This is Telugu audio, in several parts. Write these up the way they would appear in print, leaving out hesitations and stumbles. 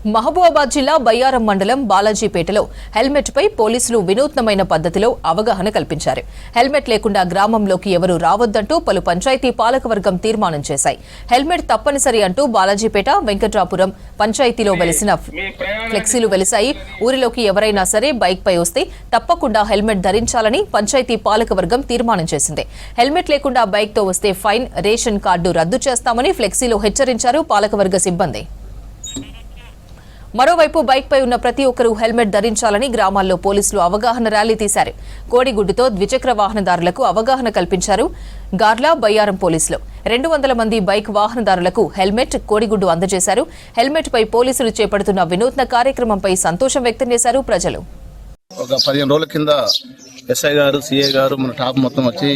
మహబూబాబాద్ జిల్లా బయ్యారం మండలం బాలాజీపేటలో హెల్మెట్ పై పోలీసులు వినూత్నమైన పద్ధతిలో అవగాహన కల్పించారు. హెల్మెట్ లేకుండా గ్రామంలోకి ఎవరూ రావద్దంటూ పలు పంచాయతీ పాలకవర్గం తీర్మానం చేశాయి. హెల్మెట్ తప్పనిసరి అంటూ బాలాజీపేట, వెంకట్రాపురం పంచాయతీలో వెలిసిన ఫ్లెక్సీలు వెలిశాయి. ఊరిలోకి ఎవరైనా సరే బైక్ పై వస్తే తప్పకుండా హెల్మెట్ ధరించాలని పంచాయతీ పాలకవర్గం తీర్మానం చేసింది. హెల్మెట్ లేకుండా బైక్ తో వస్తే ఫైన్, రేషన్ కార్డు రద్దు చేస్తామని ఫ్లెక్సీలో హెచ్చరించారు పాలకవర్గ సిబ్బంది. మరోవైపు బైక్ పై ఉన్న ప్రతి ఒక్కరూ హెల్మెట్ ధరించాలని గ్రామాల్లో పోలీసులు అవగాహన ర్యాలీ తీశారు. కోడిగుడ్డుతో ద్విచక్ర వాహనదారులకు అవగాహన కల్పించారు. గార్ల, బయ్యారం పోలీసులు 200 మంది బైక్ వాహనదారులకు హెల్మెట్, కోడిగుడ్డు అందజేశారు. హెల్మెట్ పై పోలీసులు చేపడుతున్న వినూత్న కార్యక్రమంపై సంతోషం వ్యక్తం చేశారు ప్రజలు. ఒక 15 రోజుల కింద ఎస్ఐ గారు, సిఐ గారు మన టాప్ మొత్తం వచ్చి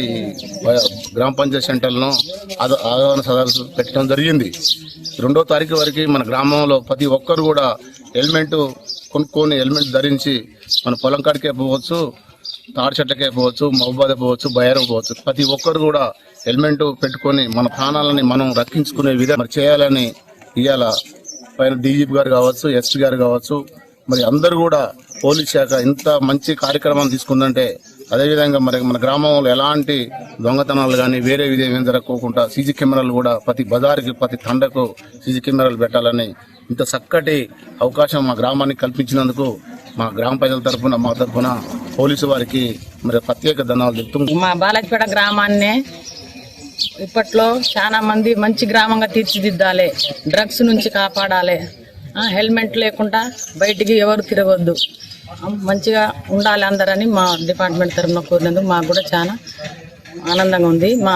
గ్రామ పంచాయతీ సెంటర్లను అవగాహన సదస్సు పెట్టడం జరిగింది. 2వ తారీఖు వరకు మన గ్రామంలో ప్రతి ఒక్కరు కూడా హెల్మెట్ కొనుక్కొని హెల్మెట్ ధరించి మన పొలం కాడికే పోవచ్చు, తాడి చెట్లకే పోవచ్చు, మహబూబాద్ పోవచ్చు, బయ్యారం పోవచ్చు. ప్రతి ఒక్కరు కూడా హెల్మెట్ పెట్టుకొని మన ప్రాణాలని మనం రక్షించుకునే విధంగా చేయాలని ఇవాళ పైన డీజీపీ గారు కావచ్చు, ఎస్పీ గారు కావచ్చు, మరి అందరూ కూడా పోలీస్ శాఖ ఇంత మంచి కార్యక్రమం తీసుకుందంటే, అదేవిధంగా మరి మన గ్రామంలో ఎలాంటి దొంగతనాలు కానీ వేరే విధంగా జరగకోకుండా సీసీ కెమెరాలు కూడా ప్రతి బజార్కి, ప్రతి తండకు సీసీ కెమెరాలు పెట్టాలని ఇంత చక్కటి అవకాశం మా గ్రామానికి కల్పించినందుకు మా గ్రామ ప్రజల తరఫున, మా తరఫున పోలీసు వారికి మరి ప్రత్యేక ధన్యవాదాలు చెప్తున్నాం. మా బాలాజీపేట గ్రామాన్ని ఇప్పట్లో చాలా మంది మంచి గ్రామంగా తీర్చిదిద్దాలి, డ్రగ్స్ నుంచి కాపాడాలి, హెల్మెట్ లేకుండా బయటికి ఎవరు తిరగొద్దు, మంచిగా ఉండాలి అందరని మా డిపార్ట్మెంట్ తరఫున కోరినందుకు మాకు కూడా చాలా ఆనందంగా ఉంది. మా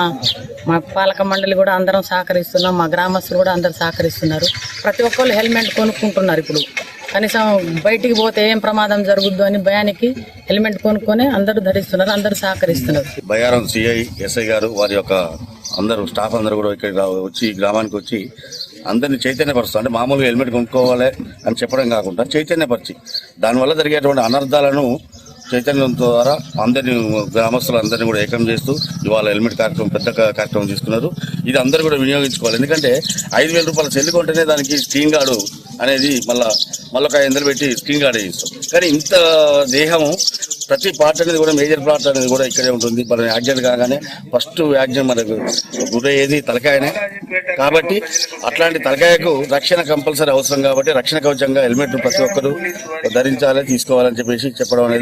పాలక మండలి కూడా అందరం సహకరిస్తున్నాం, మా గ్రామస్తులు కూడా అందరు సహకరిస్తున్నారు. ప్రతి ఒక్కరు హెల్మెట్ కొనుక్కుంటున్నారు. ఇప్పుడు కనీసం బయటికి పోతే ఏం ప్రమాదం జరుగుద్దు అని భయానికి హెల్మెట్ కొనుక్కొని అందరూ ధరిస్తున్నారు, అందరూ సహకరిస్తున్నారు. బయ్యారం సిఐ, ఎస్ఐ గారు వారి యొక్క అందరూ స్టాఫ్ అందరూ కూడా ఇక్కడ వచ్చి గ్రామానికి వచ్చి అందరినీ చైతన్యపరుస్తారు. అంటే మామూలుగా హెల్మెట్ కొనుక్కోవాలి అని చెప్పడం కాకుండా చైతన్యపరిచి దానివల్ల జరిగేటువంటి అనర్థాలను చైతన్యం ద్వారా అందరినీ, గ్రామస్తులందరినీ కూడా ఏకం చేస్తూ ఇవాళ హెల్మెట్ కార్యక్రమం పెద్ద కార్యక్రమం తీసుకున్నారు. ఇది అందరూ కూడా వినియోగించుకోవాలి. ఎందుకంటే 5,000 రూపాయల సెల్లు కొంటేనే దానికి స్క్రీన్ గార్డు అనేది మళ్ళీ ఒక 500 పెట్టి స్క్రీన్ గార్డ్ ఇస్తాం. కానీ ఇంత దేహము ప్రతి పార్ట్ అనేది కూడా, మేజర్ పార్ట్ అనేది కూడా ఇక్కడే ఉంటుంది. మన యాక్సిడెంట్ కాగానే ఫస్ట్ యాక్సిడెంట్ మనకు గురయ్యేది తలకాయనే. కాబట్టి అట్లాంటి తలకాయకు రక్షణ కంపల్సరీ అవసరం. కాబట్టి రక్షణ కవచంగా హెల్మెట్ ప్రతి ఒక్కరు ధరించాలి, తీసుకోవాలని చెప్పేసి చెప్పడం అనేది